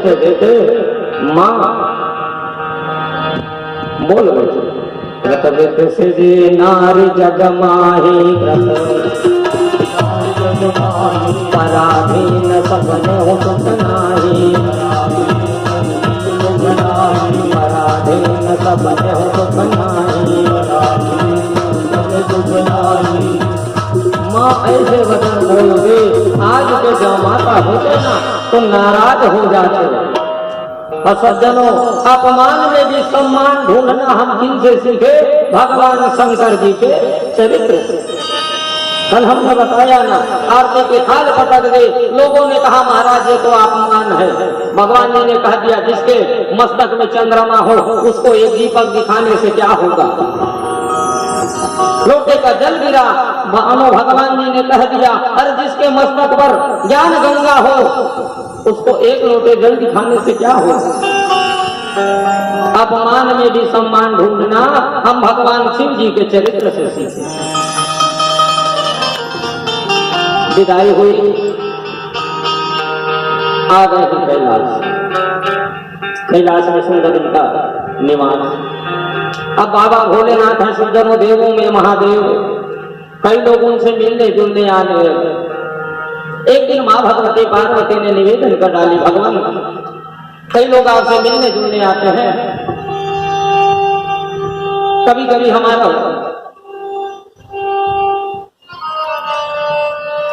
देते देते माँ बोल गई, व्रत से जे नारी जग माही व्रत पराधीन सबने हो सुख नाही, पराधीन सबने हो सुख नाही। माँ ऐसे वचन बोलोगे, आज के जो माता होते ना तो नाराज हो जाते। और सज्जनों, अपमान में भी सम्मान ढूंढना हम किनसे सीखे? भगवान शंकर जी के चरित्र से। कल हमने बताया ना, आरती के थाल पटक गए, लोगों ने कहा महाराज ये तो अपमान है। भगवान जी ने कह दिया जिसके मस्तक में चंद्रमा हो उसको एक दीपक दिखाने से क्या होगा। लोटे का जल गिरा, भगवान जी ने कह दिया अरे जिसके मस्तक पर ज्ञान गंगा हो उसको एक लोटे जल दिखाने से क्या होगा। अपमान में भी सम्मान ढूंढना हम भगवान शिव जी के चरित्र से सीखे। विदाई हुई, आ गए कैलाश। कैलाश में सुंदर इनका निवास। अब बाबा भोलेनाथ हैं सुंदरों देवों में महादेव। कई लोग उनसे मिलने जुलने आने लगे। एक दिन माँ भगवती पार्वती ने निवेदन कर डाली, भगवान कई लोग आपसे मिलने जुलने आते हैं, कभी कभी हमारा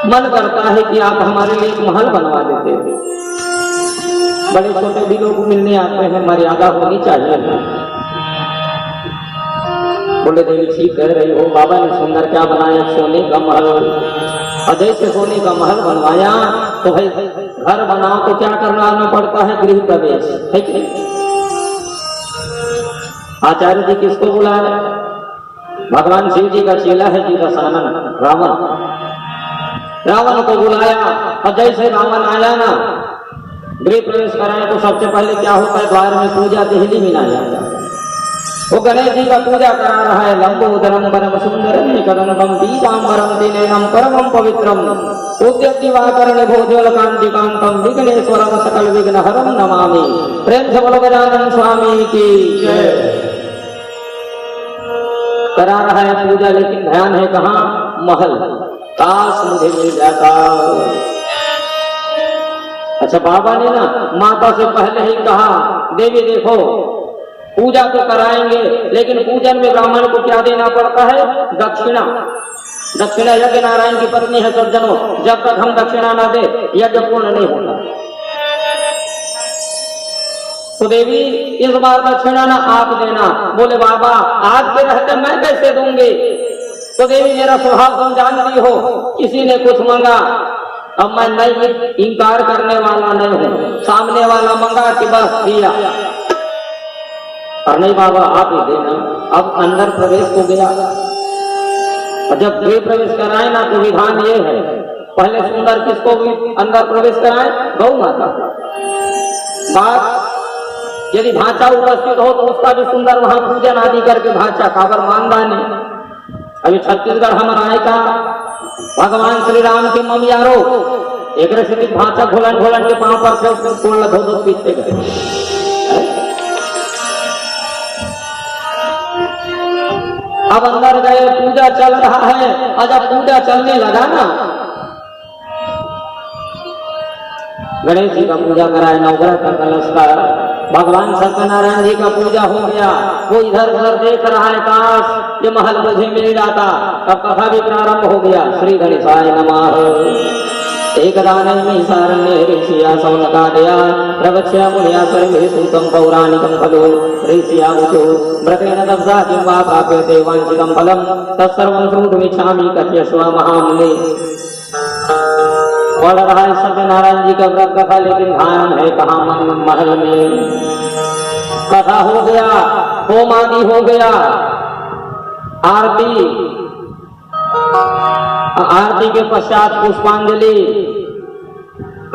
मन करता है कि आप हमारे लिए एक महल बनवा देते। बड़े छोटे भी लोग मिलने आते हैं, मर्यादा होनी चाहिए। बोले देवी ठीक कह रही हो, बाबा ने सुंदर क्या बनाया, सोने का महल। और जैसे सोने का महल बनवाया तो भाई घर बनाओ तो क्या करना पड़ता है, गृह प्रवेश है कि नहीं। आचार्य जी किसको बुलाया? भगवान शिव जी का चेला है जी दशानन रावण। रावण को बुलाया और जैसे रावण आया ना गृह प्रवेश कराया तो सबसे पहले क्या होता है, द्वार में पूजा देहली मिला जाता है। वो गणेश जी का पूजा करा रहा है। लंबोदरम परम सुंदरम कदम्बम पीतांबरम दिनेनम परमम पवित्रम उद्यतिवाकरण भोजोल कांतिकांतम विघ्नेश्वरम सकल विघ्नहरम नमामि। प्रेम से बोलो गजानन स्वामी की जय। करा रहा है पूजा, लेकिन ध्यान है कहाँ? महल। काश मुझे मिल जाता। अच्छा, बाबा ने ना माता से पहले ही कहा देवी देखो पूजा तो कराएंगे, लेकिन पूजन में ब्राह्मण को क्या देना पड़ता है? दक्षिणा। दक्षिणा यज्ञ नारायण की पत्नी है सज्जनों, जब तक हम दक्षिणा ना दे यज्ञ पूर्ण नहीं होता। तो देवी इस बार दक्षिणा ना आप देना। बोले बाबा आपके रहते मैं कैसे दूंगी? तो देवी मेरा स्वभाव तुम जानती हो, किसी ने कुछ मांगा अब मैं नहीं इंकार करने वाला नहीं हूँ। सामने वाला मांगा कि बस दिया, और नहीं बाबा आप ही देना। अब अंदर प्रवेश हो गया। और जब गृह प्रवेश कराए ना तो विधान ये है, पहले सुंदर किसको भी अंदर प्रवेश कराए? गौ माता। बात यदि भांचा उपस्थित हो तो उसका भी सुंदर वहां पूजन आदि करके भांचा काबर मानदानी। अभी छत्तीसगढ़ हमारा आए का भगवान श्री राम के ममियारो एक भांचा घोलन घोलन के पांव पर धो धो पीछे गए। अब अंदर गए, पूजा चल रहा है। और जब पूजा चलने लगा ना, गणेश जी का पूजा कराए, नवग्रह का कलश का, भगवान सत्यनारायण जी का पूजा हो गया। वो इधर उधर देख रहा है, काश ये महल मुझे मिल जाता। तब कथा भी प्रारंभ हो गया। श्री गणेशाय नमः। एक दाने में सारण्य ऋषिया सौनकादया प्रवक्ष्या मुनिया सर्वे सूतम पौराणिकम फलो ऋषिया उचो व्रतेन तपसा किं वा प्राप्यते वांछितं फलम तत्सर्वं श्रुतुमिच्छामि कथयस्व महामुने। पढ़ रहा है सत्यनारायण जी का व्रत कथा, लेकिन ध्यान है कहाँ? महल में। कथा हो गया, होम आदि हो गया, आरती के पश्चात पुष्पांजलि।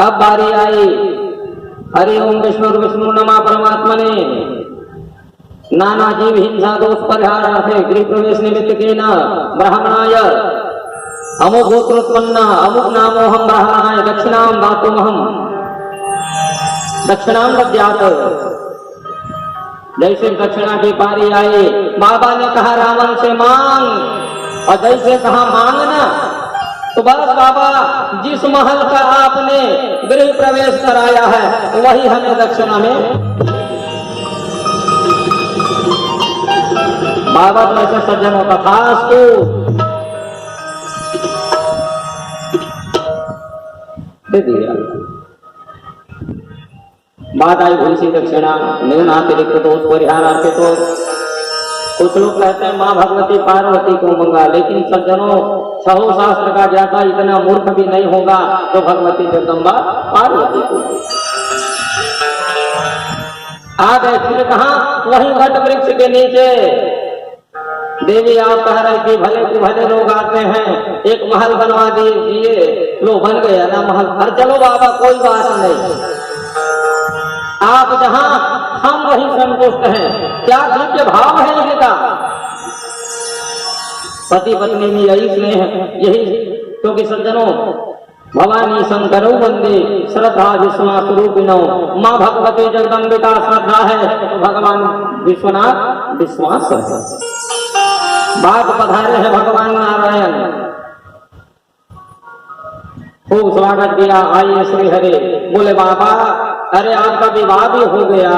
अब बारी आई हरि ओम विष्णु नमा परमात्मने नाना जीव हिंसा दोष परिहारार्थे गृह प्रवेश निमित्त के न ब्राह्मणाय अमुक गोत्रोत्पन्ना अमुक नामो हम ब्राह्मणाय दक्षिणाम दातुमहम। दक्षिणाम दद्यात। जैसे दक्षिणा की पारी आई, बाबा ने कहा रावण से मांग, और जैसे कहा मांगना, तो बस बाबा जिस महल का आपने गृह प्रवेश कराया है वही हमें दक्षिणा में। बाबा तो ऐसे सज्जनों का खास दे दिया। बात आई भूल सी दक्षिणा न्यूनातिरिक्त दोष परिहारार्थे। तो कुछ लोग कहते हैं माँ भगवती पार्वती को मंगा, लेकिन सज्जनों छहो शास्त्र का ज्ञाता इतना मूर्ख भी नहीं होगा तो भगवती जगदम्बा पार्वती को आ गए। फिर कहा वही वट वृक्ष के नीचे देवी आप कह रहे कि भले को भले लोग आते हैं, एक महल बनवा दीजिए। लो बन गया ना महल। हर चलो बाबा कोई बात नहीं, आप जहां हम वही संतुष्ट हैं। क्या दिव्य भाव है इनका। पति पत्नी में यही स्नेह, यही क्योंकि सज्जनों भवानी शंकरो वंदे श्रद्धा विश्वास रूपिणो। माँ भगवती जगदम्बिका श्रद्धा है तो भगवान विश्वनाथ विश्वास है। बात पधारे है भगवान नारायण, खूब स्वागत किया। आइए श्री हरे। बोले बाबा अरे आपका विवाह भी हो गया,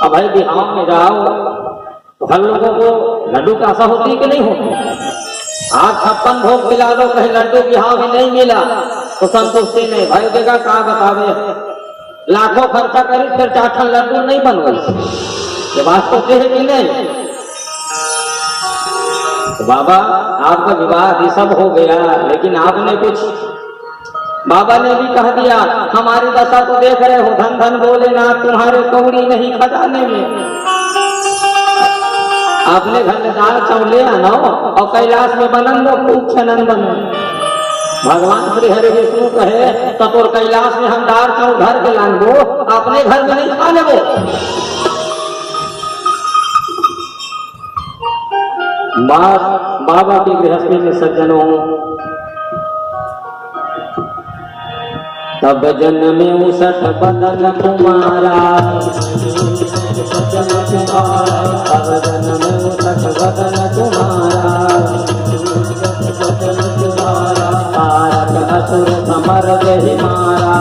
अब भाई बिहाव में जाओ तो हर लोगों को लड्डू का आशा होती कि नहीं होती। आज 56 भोग मिला दो, कहीं लड्डू बिहाव भी नहीं मिला तो संतुष्टि नहीं। भाई देगा कहा बतावे, लाखों खर्चा करी फिर 4 लड्डू नहीं बनवाई। ये बात तो है कि नहीं। तो बाबा आपका विवाह ये सब हो गया, लेकिन आपने कुछ, बाबा ने भी कह दिया हमारी दशा तो देख रहे हो, धन धन बोले ना तुम्हारे कौड़ी नहीं खजाने में। आपने घर में दाल चावल ले आना और कैलाश में बनन दो खूब छनन बनो। भगवान श्री हरि विष्णु कहे तपोर कैलाश में हम दाल चावल घर के लान दो, अपने घर में नहीं खा ले वो। बाबा की गृहस्थी में सज्जनों तब जन्मे 59 बदन तुम्हारा, तब जन्मे 59 बदन तुम्हारा। तारक असुर समर गहि मारा,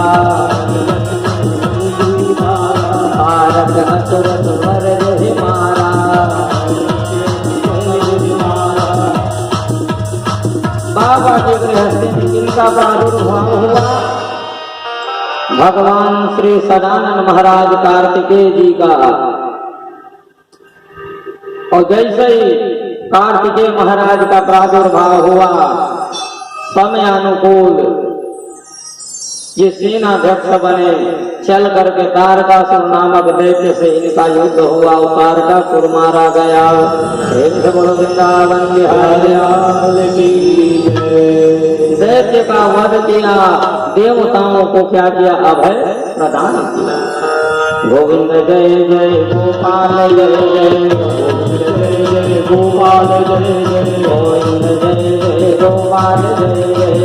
तारक असुर समर गहि मारा। बाबा की गृहस्थी में इनका प्रादुर्भाव हुआ। भगवान श्री सदानंद महाराज कार्तिकेय जी का, और जैसे ही कार्तिकेय महाराज का प्रादुर्भाव हुआ समय अनुकूल ये सेनाध्यक्ष बने, चल करके तारकासुर नामक दैत्य से इनका युद्ध हुआ और तारकासुर मारा गया। वृंदावन दैत्य का वध किया, देवताओं को क्या किया, अभय प्रदान किया। गोविंद जय जय गोपाल जय जय, गोपाल जय जय, गोविंद जय जय गोपाल जय जय,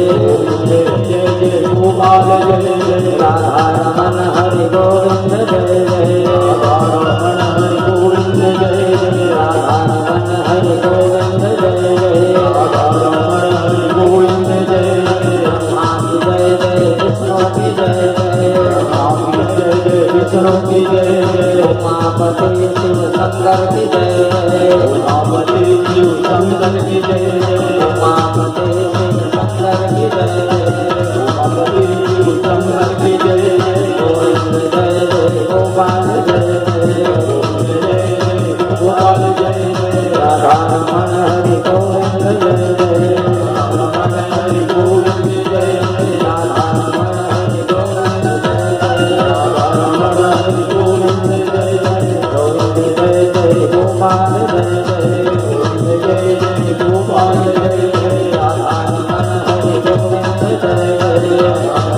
गोपाल जय जय, राधा रमन हरि गोविंद जय जय, राधा रमन हरि गोविंद जय जय, राधा रमन हरि गोविंद जय जय, राधा रमन हरि गोविंद जय जय। ब्रह्मा की जय जय, विष्णु की जय जय, ब्रह्मा की जय जय, विष्णु की जय जय, उमापति शिव शंकर की जय जय, उमापति शिव शंकर की जय जय, उमापति शिव शंकर की जय जय, उमापति शिव शंकर की जय जय। गोविंद जय जय गोपाल जय जय, गोविंद जय जय गोपाल जय जय, राधा रमन हरि गोविंद जय जय, राधा रमन हरि गोविंद जय जय, राधा रमन हरि गोविंद जय जय, राधा रमन हरि गोविंद जय जय। गोविंद जय जय गोपाल जय जय, गोविंद जय जय गोपाल जय जय, राधा रमन हरि गोविंद जय जय, राधा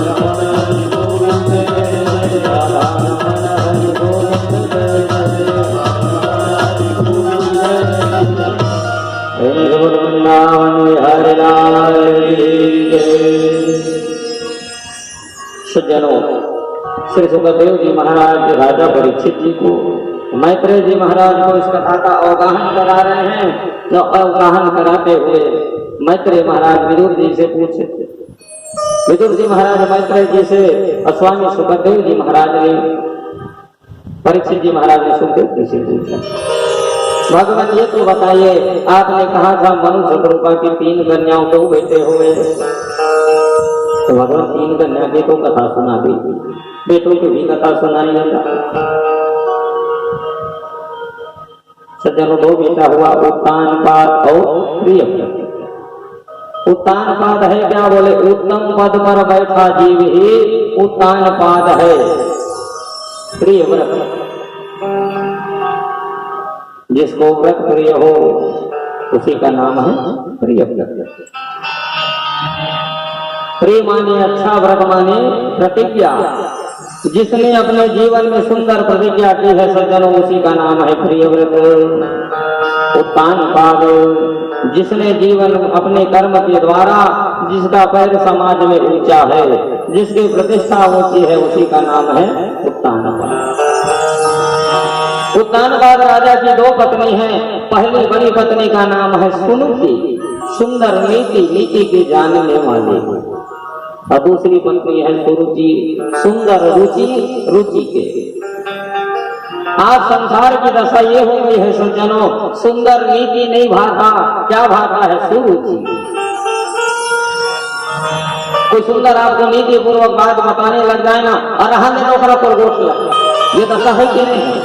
रमन हरि गोविंद जय जय, राधा रमन हरि गोविंद जय जय, राधा रमन हरि गोविंद जय जय। वृंदावन बिहारी लाल की जय। सज्जनों श्री सुखदेव जी महाराज राजा परीक्षित जी को, मैत्रेय जी महाराज को इस कथा का अवगाहन करा रहे हैं। जो अवगाहन कराते हुए मैत्रेय महाराज विदुर जी से पूछे, विदुर जी महाराज मैत्रेय जी से, स्वामी सुखदेव जी महाराज ने परीक्षित जी महाराज ने सुखदेव जी से पूछा, भगवान ये तो बताइए, आपने कहा था मनुष्य रूपा की 3 कन्याओं, 2 बेटे हुए, तो भगवान 3 कन्या की तो कथा सुना दी, बेटों की भी कथा सुनाई जाता। सज्जनों 2 बेटा हुआ, उत्तानपाद और प्रियव्रत। उत्तानपाद है क्या? बोले उत्तम पद पर बैठा जीव ही उत्तानपाद है। प्रियव्रत, जिसको व्रत प्रिय हो उसी का नाम है प्रियव्रत। प्रिय माने अच्छा, व्रत माने प्रतिज्ञा। जिसने अपने जीवन में सुंदर प्रतिज्ञा की है सज्जनों, उसी का नाम है प्रियव्रत। उत्तानपाद, जिसने जीवन अपने कर्म के द्वारा जिसका पैर समाज में ऊंचा है, जिसकी प्रतिष्ठा ऊंची है, उसी का नाम है उत्तानपाद। उत्तानपाद राजा की 2 पत्नी हैं। पहली बड़ी पत्नी का नाम है सुनुति, सुंदर नीति की जानने वाली, और दूसरी पत्नी है सुरुचि, सुंदर रुचि के। आज संसार की दशा ये हो गई है सज्जनों, सुंदर नीति नहीं भाता, क्या भाता है? सुरुचि। कोई सुंदर आपको नीति पूर्वक बात बताने लग जाए ना, और हमने नौकरा पर गोश लगा, ये दशा है कि नहीं?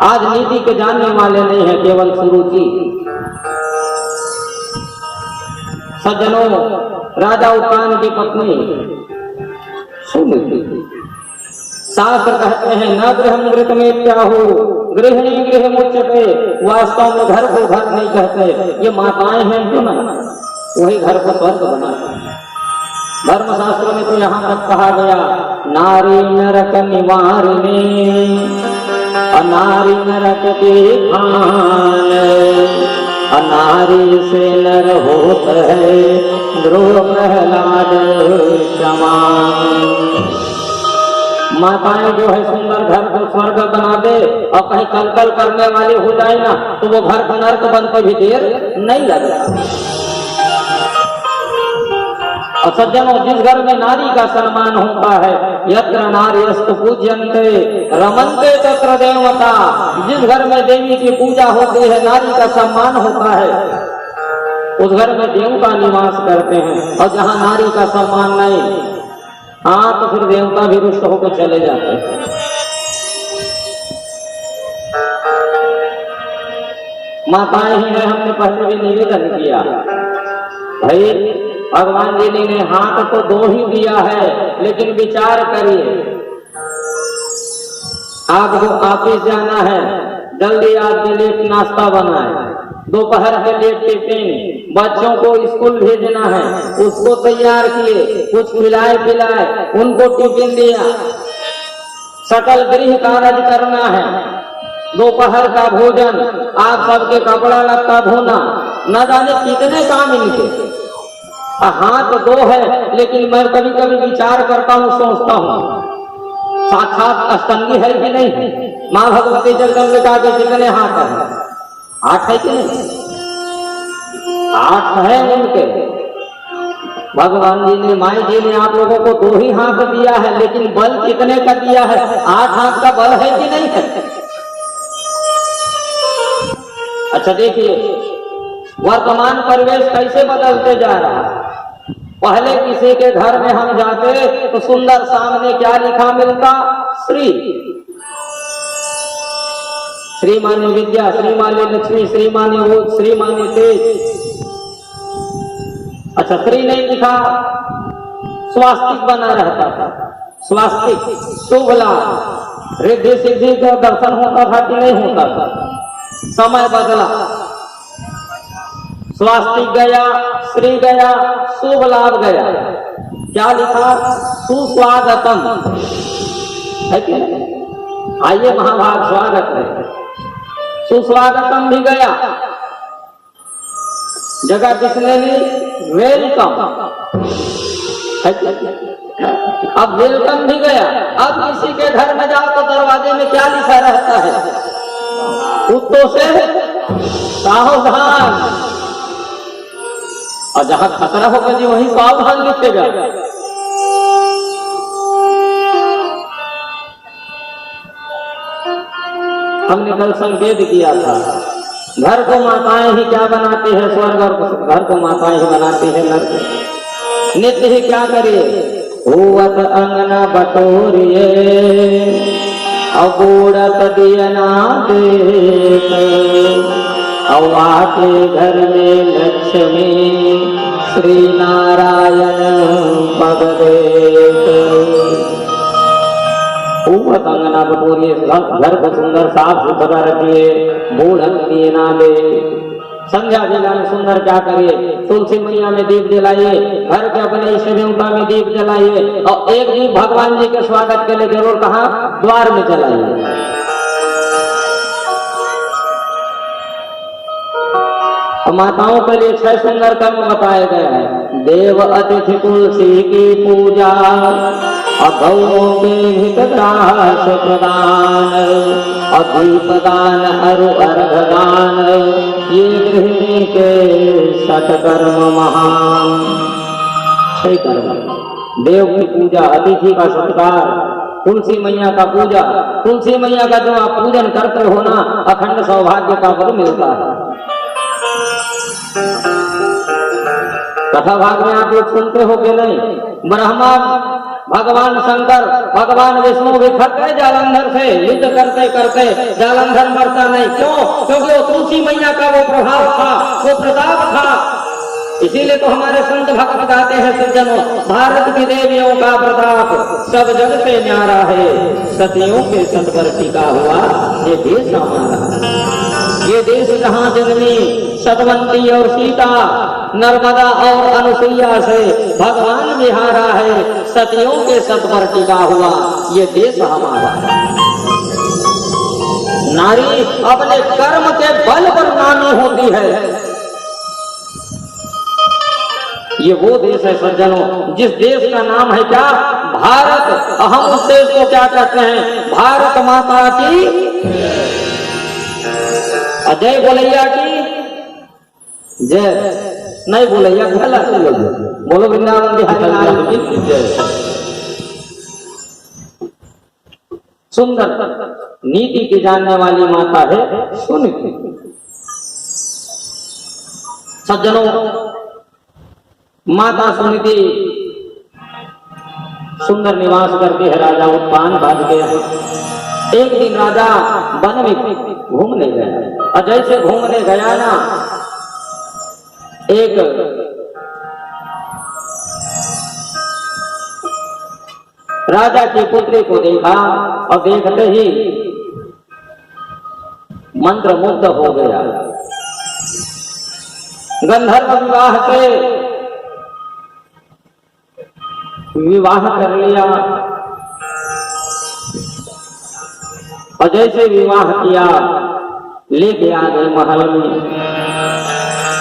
आज नीति के जानने वाले नहीं है, केवल सुरुचि। सज्जनों, राजा उत्तान की पत्नी सुनीति, शास्त्र कहते हैं न गृहम घृतमेव त्याहु गृहिणी गृह मुच्यते। वास्तव में घर को घर नहीं कहते, ये माताएं हैं जो ना, वही घर को स्वर्ग बनाते हैं। धर्मशास्त्र में तो यहाँ तक कहा गया, नारी नरक निवारिणी अनारी नरक के खान, अनारी से नर होत है ध्रुव प्रहलाद समान। माताएं जो है सुंदर घर को स्वर्ग बना दे, और कहीं कलकल करने वाली हो जाए ना, तो वो घर का नर्क बनते भी देर नहीं लगता। और सज्जनों, जिस घर में नारी का सम्मान होता है, यत्र नार्यस्तु पूज्यन्ते रमन्ते तत्र देवता, जिस घर में देवी की पूजा होती है, नारी का सम्मान होता है, उस घर में देवता निवास करते हैं। और जहाँ नारी का सम्मान नहीं, हाँ, तो फिर देवता भी रुष्ट होकर चले जाते हैं। माताएं ही है, हमने पहले भी निवेदन किया, भाई भगवान जी ने हाथ तो 2 ही दिया है, लेकिन विचार करिए, आपको ऑफिस जाना है, जल्दी आपके लिए नाश्ता बनाए, दोपहर के लिए टिफिन, बच्चों को स्कूल भेजना है, उसको तैयार किए, कुछ खिलाए पिलाए, उनको टिफिन दिया, सकल गृह कार्य करना है, दोपहर का भोजन, आप सबके कपड़ा लत्ता धोना, न जाने कितने काम इनके। हाथ 2 है, लेकिन मैं कभी कभी विचार करता हूँ, सोचता हूँ, साक्षात अष्टंगी है कि नहीं? माँ भगवती जगदम्बिका के कितने हाथ है? 8 है कि नहीं? 8 है उनके। भगवान जी ने, माई जी ने आप लोगों को 2 ही हाथ दिया है, लेकिन बल कितने का दिया है? 8 हाथ का बल है कि नहीं है? अच्छा देखिए, वर्तमान परिवेश कैसे बदलते जा रहा है। पहले किसी के घर में हम जाते तो सुंदर सामने क्या लिखा मिलता? श्री। श्री माने विद्या, श्री माने लक्ष्मी, श्री माने वो, श्री माने तेज। अच्छा, श्री नहीं लिखा, स्वास्तिक बना रहता था। स्वास्तिक शुभ लाभ, रिद्धि सिद्धि का दर्शन होता था कि नहीं होता था? समय बदला, स्वास्तिक गया, श्री गया, शुभ लाभ गया। क्या लिखा? सुस्वागतम है कि नहीं? आइए महाभाग स्वागत है। सुस्वागतम भी गया, जगह किसने ली? वेलकम। अब वेलकम भी गया। अब किसी के घर में जाओ तो दरवाजे में क्या लिखा रहता है? कुत्तों से सावधान। और जहां खतरा होगा जी वहीं सावधान लिखेगा। हमने कल संकेत किया था, घर को माताएं ही क्या बनाती है? स्वर्ग। और घर को माताएं ही बनाती है नर्क। नित्य ही क्या करिए? होवत अंगना बटोरिए अबूढ़त दियना देख, आके घर में लक्ष्मी श्री नारायण पग देख। होवत अंगना बटोरिए, घर को सुंदर साफ सुथरा रखिए, बूढ़त दिए ना दे। संध्या बेला में सुंदर क्या करिए? तुलसी मैया में दीप जलाइए, घर के अपने ईश्वर देवता में दीप जलाइए, और एक दीप भगवान जी के स्वागत के लिए जरूर कहाँ? द्वार में जलाइए। माताओं के लिए 6 सुंदर कर्म बताए गए हैं। देव अतिथि तुलसी की पूजा, अभवों के हितग्रास प्रदान, अदीपदान अरु अर्घदान, ये गृहिणी के सत्कर्म महान। 6 कर्म। देव की पूजा, अतिथि का सत्कार, तुलसी मैया का पूजा। तुलसी मैया का जो आप पूजन करते हो ना, अखंड सौभाग्य का फल मिलता है। कथा भाग में आप लोग सुनते हो कि नहीं? ब्रह्मा भगवान शंकर भगवान विष्णु भी थक गए जालंधर से, युद्ध करते करते जालंधर मरता नहीं। क्यों? क्योंकि वो तुलसी मैया का वो प्रभाव था, वो प्रताप था। इसीलिए तो हमारे संत भक्त गाते हैं सज्जनों, भारत की देवियों का प्रताप सब जग से न्यारा है, सतियों के सत पर टिका हुआ ये देश हमारा। ये देश जहाँ जन्मी सतवंती और सीता, नर्मदा और अनुसुईया से भगवान विहारा है, सतियों के सत पर टिका हुआ ये देश हमारा। नारी अपने कर्म के बल पर नामी होती है। ये वो देश है सज्जनों, जिस देश का नाम है क्या? भारत। हम उस देश को क्या कहते हैं? भारत माता की जय। बोलैया की जय नहीं, बोलैया गलत। बोलो वृंदावन बिहारी लाल की जय। सुंदर नीति की जानने वाली माता है सुनीति। सज्जनों, माता सुनीति सुंदर निवास करती है। राजा उत्पान भाग गया। एक दिन राजा वन में घूमने गया, और जैसे घूमने गया ना, एक राजा की पुत्री को देखा, और देखते ही मंत्र मुग्ध हो गया। गंधर्व विवाह से विवाह कर लिया, और जैसे विवाह किया लेके आ गए महल में।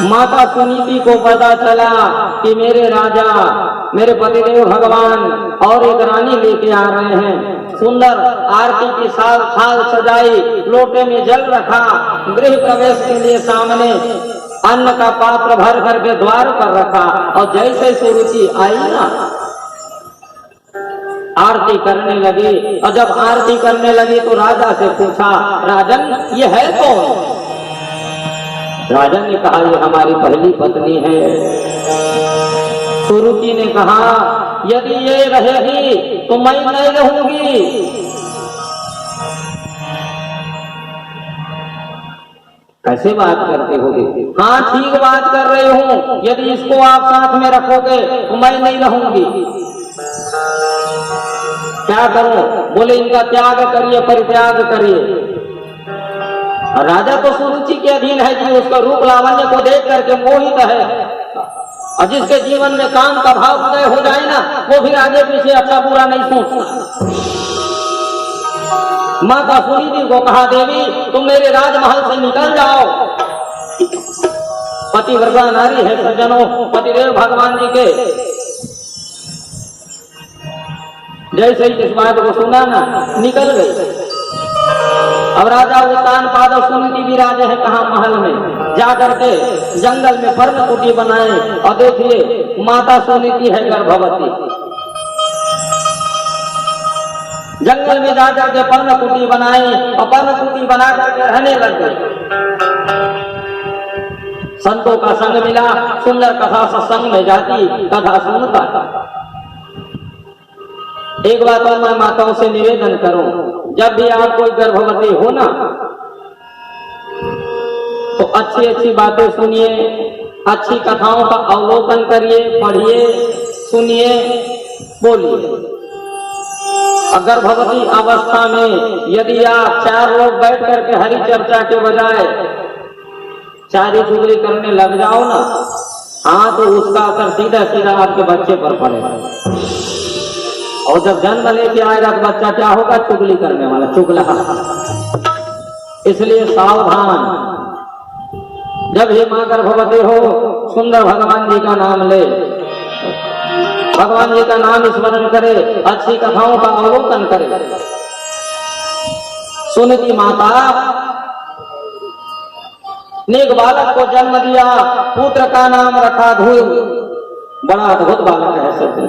माता सुनीति को पता चला कि मेरे राजा, मेरे पतिदेव भगवान और एक रानी लेके आ रहे हैं। सुंदर आरती की थाल सजाई, लोटे में जल रखा, गृह प्रवेश के लिए सामने अन्न का पात्र भर भर के द्वार पर रखा, और जैसे सुरुचि आई ना, आरती करने लगी। और जब आरती करने लगी तो राजा से पूछा, राजन ये है कौन? राजा ने कहा, ये हमारी पहली पत्नी है। सुरुचि ने कहा, यदि ये रहेगी तो मैं नहीं रहूंगी। कैसे बात करते होगे? हाँ ठीक बात कर रही हूँ, यदि इसको आप साथ में रखोगे तो मैं नहीं रहूंगी। क्या करूं? बोले इनका त्याग करिए, परित्याग करिए। राजा तो सुरुचि के अधीन है कि उसका रूप लावण्य को देख करके मोहित है, और जिसके जीवन में काम का भाव उदय हो जाए ना, वो फिर आगे पीछे अच्छा बुरा नहीं सोचता। माता सुनीति को कहा, देवी तुम मेरे राजमहल से निकल जाओ। पतिव्रता नारी है सज्जनों, पतिदेव भगवान जी के जैसे ही इस बात को सुना ना, निकल गई। अब राजा उत्तान पाद सुनीति विराजे है कहा महल में, जा करके जंगल में पर्ण कुटी बनाए और देखिए माता सुनीति है गर्भवती। जंगल में जा करके पर्ण कुटी बनाई और पर्ण कुटी बना करके रहने लग गए। संतों का संग मिला, सुंदर कथा सत्संग में जाती, कथा सुनता। एक बात और मैं माताओं से निवेदन करूं, जब भी आप कोई गर्भवती हो ना, तो अच्छी अच्छी बातें सुनिए, अच्छी कथाओं का अवलोकन करिए, पढ़िए, सुनिए, बोलिए। गर्भवती अवस्था में यदि आप 4 लोग बैठ करके हरी चर्चा के बजाय चारी चुगली करने लग जाओ ना, हाँ, तो उसका असर सीधा सीधा आपके बच्चे पर पड़ेगा। और जब जन्म लेके आएगा तो बच्चा क्या होगा? चुगली करने वाला, चुगला। इसलिए सावधान, जब ही मां गर्भवती हो सुंदर भगवान जी का नाम ले, भगवान जी का नाम स्मरण करे, अच्छी कथाओं का अवलोकन करे। सुनीति माता ने एक बालक को जन्म दिया, पुत्र का नाम रखा ध्रुव। बड़ा अद्भुत बालक है सत्य।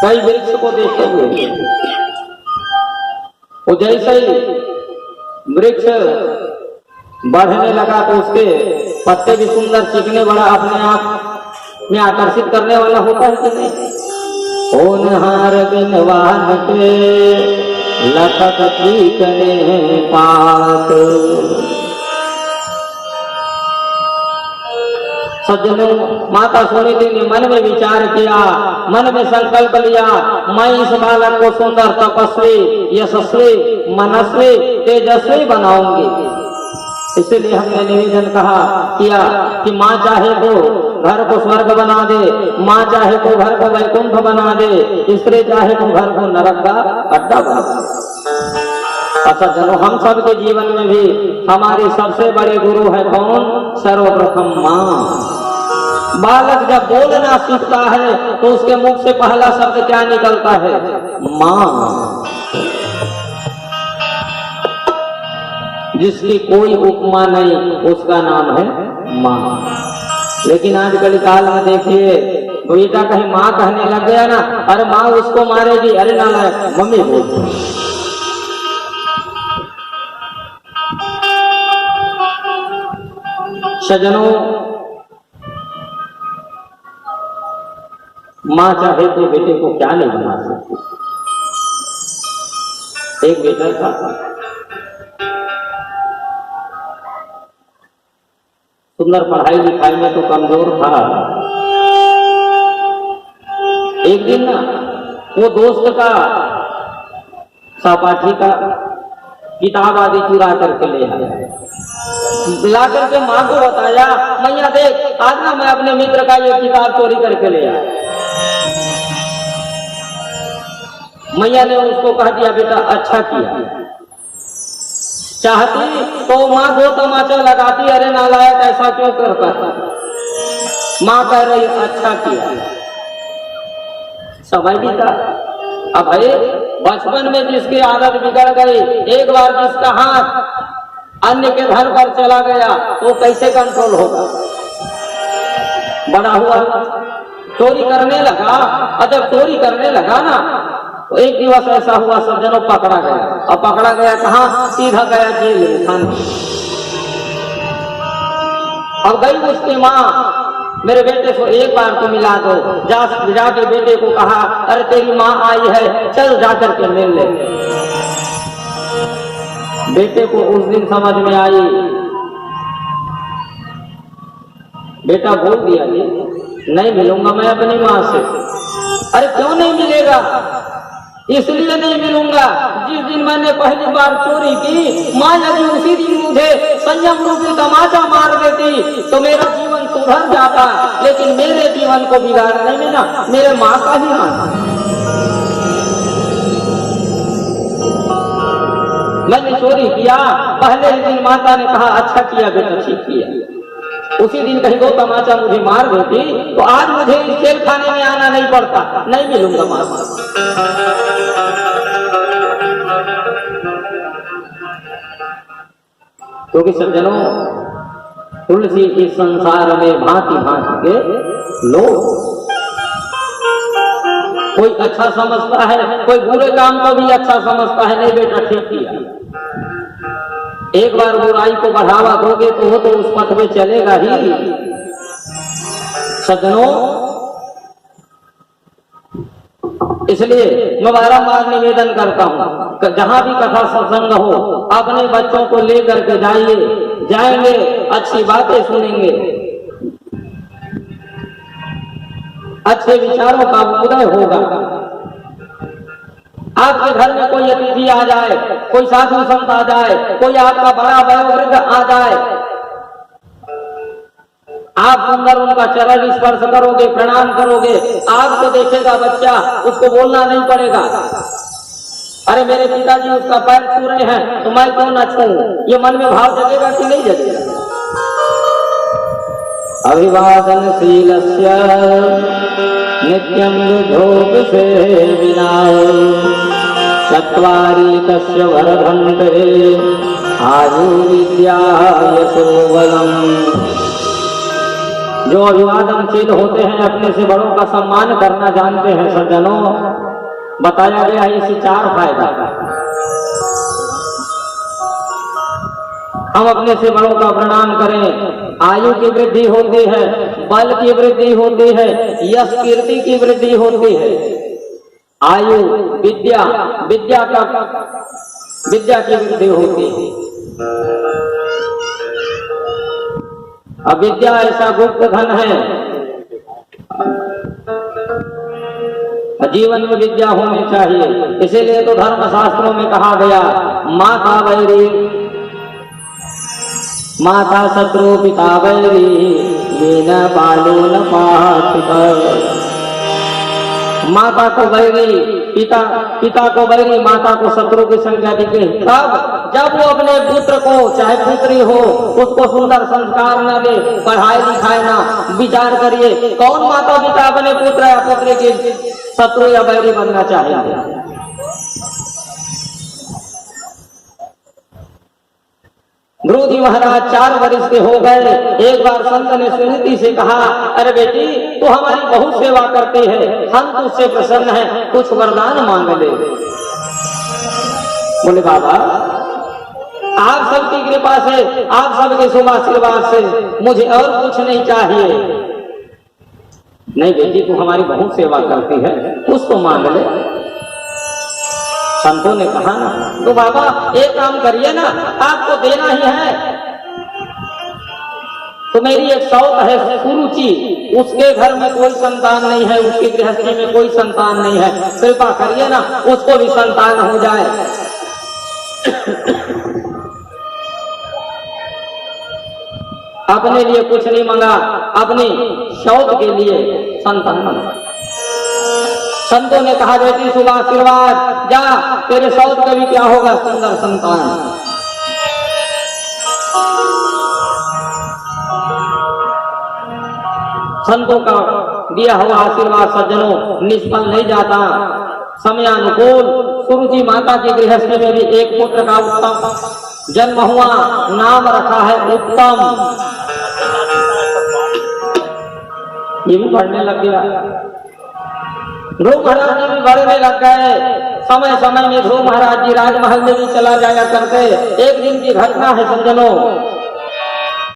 कई वृक्ष को देखते हुए वो जैसे ही वृक्ष बढ़ने लगा तो उसके पत्ते भी सुंदर, चिकने, बड़ा अपने आप में आकर्षित करने वाला होता है कि नहीं? होनहार बिनवान के लखत चिकने पात। सज्जनों, माता सुनीति ने मन में विचार किया, मन में संकल्प लिया, मैं इस बालक को सुंदर, तपस्वी, यशस्वी, मनस्वी, तेजस्वी बनाऊंगी। इसीलिए हमने निवेदन किया कि माँ चाहे तो घर को स्वर्ग बना दे, माँ चाहे तो घर को वैकुंठ बना दे, स्त्री चाहे तो घर को नरक का अड्डा बना दे। अच्छा चलो, हम सब के जीवन में भी हमारी सबसे बड़े गुरु है कौन? सर्वप्रथम माँ। बालक जब बोलना सीखता है तो उसके मुख से पहला शब्द क्या निकलता है? माँ। जिसकी कोई उपमा नहीं, उसका नाम है माँ। लेकिन आजकल काल में देखिए, बेटा कहीं माँ कहने लग गया ना, अरे माँ उसको मारेगी, अरे नालायक, मम्मी बोल। सज्जनों, माँ चाहे तो बेटे को क्या नहीं बना सकती। एक बेटा था, सुंदर, पढ़ाई लिखाई में तो कमजोर था। एक दिन ना वो दोस्त का सहपाठी का किताब आदि चुरा करके ले आया, ला करके माँ को बताया, मैया देख, आज ना मैं अपने मित्र का ये किताब चोरी करके ले आया। मैया ने उसको कह दिया, बेटा अच्छा किया। चाहती तो माँ 2 तमाचा लगाती, अरे नालायक ऐसा क्यों करता था। माँ कह रही अच्छा किया। समय भी था। अब भाई बचपन में जिसकी आदत बिगड़ गई, एक बार जिसका हाथ अन्य के धन पर चला गया तो कैसे कंट्रोल होगा? बड़ा हुआ, चोरी करने लगा, और जब चोरी करने लगा ना तो एक दिवस ऐसा हुआ, सज्जनों, पकड़ा गया। और पकड़ा गया कहाँ? सीधा गया जेल में, थाने। अब गई उसकी माँ, मेरे बेटे को एक बार तो मिला दो। जाके बेटे को कहा, अरे तेरी माँ आई है, चल जाकर के मिल ले। बेटे को उस दिन समझ में आई, बेटा बोल दिया कि नहीं मिलूंगा मैं अपनी माँ से। अरे क्यों नहीं मिलेगा? इसलिए नहीं मिलूंगा, जिस दिन मैंने पहली बार चोरी की, माँ यदि उसी दिन मुझे संयम रूपी तमाचा मार देती तो मेरा जीवन सुधर जाता, लेकिन मेरे जीवन को बिगाड़ने में ना मेरे माँ का ही हाथ। मैंने चोरी किया, पहले ही दिन माता ने कहा अच्छा किया बेटा, ठीक किया। उसी दिन कहीं दो तमाचा मुझे मार देती तो आज मुझे इस जेल खाने में आना नहीं पड़ता, नहीं मिलूंगा मार। क्योंकि सज्जनों, तुलसी इस संसार में भांति भांति के लोग, कोई अच्छा समझता है, कोई बुरे काम को भी अच्छा समझता है। नहीं बेटा, ठीक किया। एक बार बुराई को बढ़ावा दोगे तो वो तो उस पथ में चलेगा ही। सज्जनों, इसलिए मैं बारंबार निवेदन करता हूं, जहां भी कथा सत्संग हो अपने बच्चों को लेकर के जाएंगे, अच्छी बातें सुनेंगे, अच्छे विचारों का उदय होगा। आपके घर में कोई अतिथि आ जाए, कोई साधु संत आ जाए, कोई आपका बड़ा वयोवृद्ध आ जाए, आप सुंदर उनका चरण स्पर्श करोगे, प्रणाम करोगे, आपको देखेगा बच्चा, उसको बोलना नहीं पड़ेगा, अरे मेरे पिताजी उसका पैर छू रहे हैं तो मैं क्यों ना छूऊं। ये मन में भाव जगेगा कि नहीं जगेगा? अभिवादनशीलस्य नित्यं विधोपसेविना चत्वारि तस्य वर्धन्ते आयुर्विद्या यशोबलम्। जो अभिवादनशील होते हैं, अपने से बड़ों का सम्मान करना जानते हैं, सज्जनों, बताया गया इसे 4 फायदा। हम अपने से बड़ों का प्रणाम करें, आयु की वृद्धि होती है, बल की वृद्धि होती है, यश कीर्ति की वृद्धि होती है। आयु, विद्या की वृद्धि होती है। अविद्या ऐसा गुप्त धन है, जीवन में विद्या होनी चाहिए। इसीलिए तो धर्म शास्त्रों में कहा गया, माता वैरी, माता शत्रु पिता वैरी, ये न बालो न पाठ। माता को वैरी, पिता को वैरी, माता को शत्रु की संज्ञा दिखे। तब जब वो अपने पुत्र को, चाहे पुत्री हो, उसको सुंदर संस्कार न दे, पढ़ाई लिखाई ना, विचार करिए कौन माता पिता अपने पुत्र या पुत्री के शत्रु या वैरी बनना चाहेंगे? ध्रुव जी महाराज 4 वर्ष के हो गए। एक बार संत ने सुनीति से कहा, अरे बेटी, तू हमारी बहुत सेवा करती है, हम तुझसे प्रसन्न हैं, कुछ वरदान मांग ले। बोले बाबा, आप सबकी कृपा से, आप सबके शुभ आशीर्वाद से मुझे और कुछ नहीं चाहिए। नहीं बेटी, तू हमारी बहुत सेवा करती है, कुछ तो मांग ले। संतों ने कहा ना, तो बाबा एक काम करिए ना, आपको देना ही है तो मेरी एक शौक है, सुरुचि, उसके घर में कोई संतान नहीं है, उसकी गृहस्थी में कोई संतान नहीं है, कृपा करिए ना उसको भी संतान हो जाए। अपने लिए कुछ नहीं मांगा, अपनी शौक के लिए संतान मांगा। संतों ने कहा, बेटी शुभ आशीर्वाद, जा, तेरे शौक का भी क्या होगा, सुंदर संतान। संतों का दिया हुआ आशीर्वाद सज्जनों निष्फल नहीं जाता। समयानुकूल सुरुचि माता की गृहस्थी में भी एक पुत्र का उत्तम जन्म हुआ, नाम रखा है उत्तम। ये भी पढ़ने लग गया। ध्रुव महाराज जी भी बढ़ने लग गए। समय समय में ध्रुव महाराज जी राजमहल में भी चला जाया करते। एक दिन की घटना है सज्जनों,